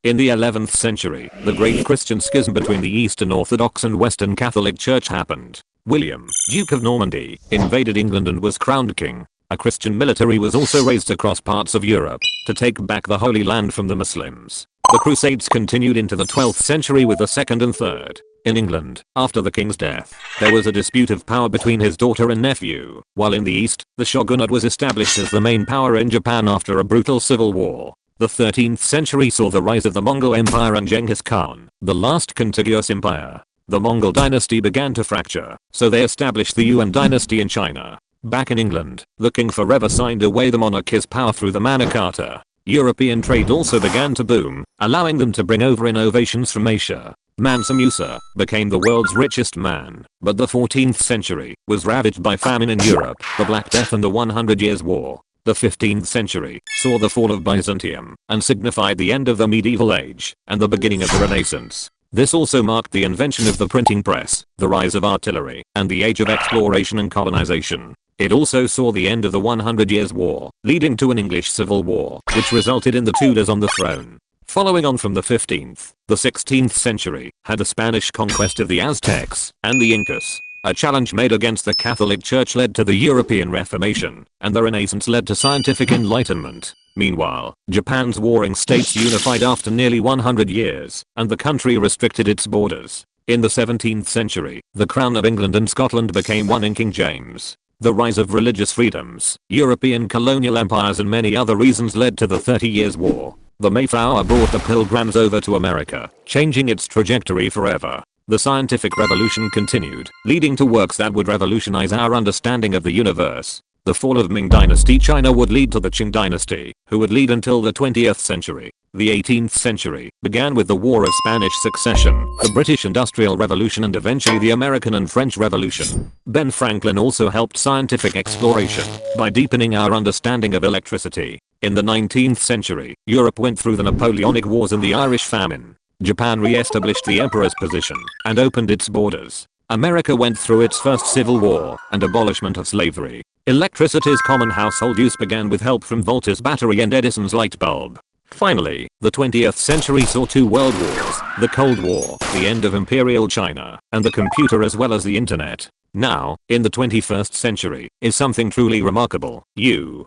In the 11th century, the great Christian schism between the Eastern Orthodox and Western Catholic Church happened. William, Duke of Normandy, invaded England and was crowned king. A Christian military was also raised across parts of Europe to take back the Holy Land from the Muslims. The Crusades continued into the 12th century with the second and third. In England, after the king's death, there was a dispute of power between his daughter and nephew, while in the East, the shogunate was established as the main power in Japan after a brutal civil war. The 13th century saw the rise of the Mongol Empire and Genghis Khan, the last contiguous empire. The Mongol dynasty began to fracture, so they established the Yuan dynasty in China. Back in England, the king forever signed away the monarchy's power through the Magna Carta. European trade also began to boom, allowing them to bring over innovations from Asia. Mansa Musa became the world's richest man, but the 14th century was ravaged by famine in Europe, the Black Death and the 100 Years' War. The 15th century saw the fall of Byzantium and signified the end of the medieval age and the beginning of the Renaissance. This also marked the invention of the printing press, the rise of artillery, and the age of exploration and colonization. It also saw the end of the 100 Years' War, leading to an English Civil War, which resulted in the Tudors on the throne. Following on from the 15th, the 16th century had the Spanish conquest of the Aztecs and the Incas. A challenge made against the Catholic Church led to the European Reformation, and the Renaissance led to scientific enlightenment. Meanwhile, Japan's warring states unified after nearly 100 years, and the country restricted its borders. In the 17th century, the Crown of England and Scotland became one in King James. The rise of religious freedoms, European colonial empires and many other reasons led to the 30 Years' War. The Mayflower brought the Pilgrims over to America, changing its trajectory forever. The scientific revolution continued, leading to works that would revolutionize our understanding of the universe. The fall of Ming Dynasty China would lead to the Qing Dynasty, who would lead until the 20th century. The 18th century began with the War of Spanish Succession, the British Industrial Revolution and eventually the American and French Revolution. Ben Franklin also helped scientific exploration by deepening our understanding of electricity. In the 19th century, Europe went through the Napoleonic Wars and the Irish Famine. Japan re-established the emperor's position and opened its borders. America went through its first civil war and abolishment of slavery. Electricity's common household use began with help from Volta's battery and Edison's light bulb. Finally, the 20th century saw two world wars, the Cold War, the end of Imperial China, and the computer as well as the internet. Now, in the 21st century, is something truly remarkable. You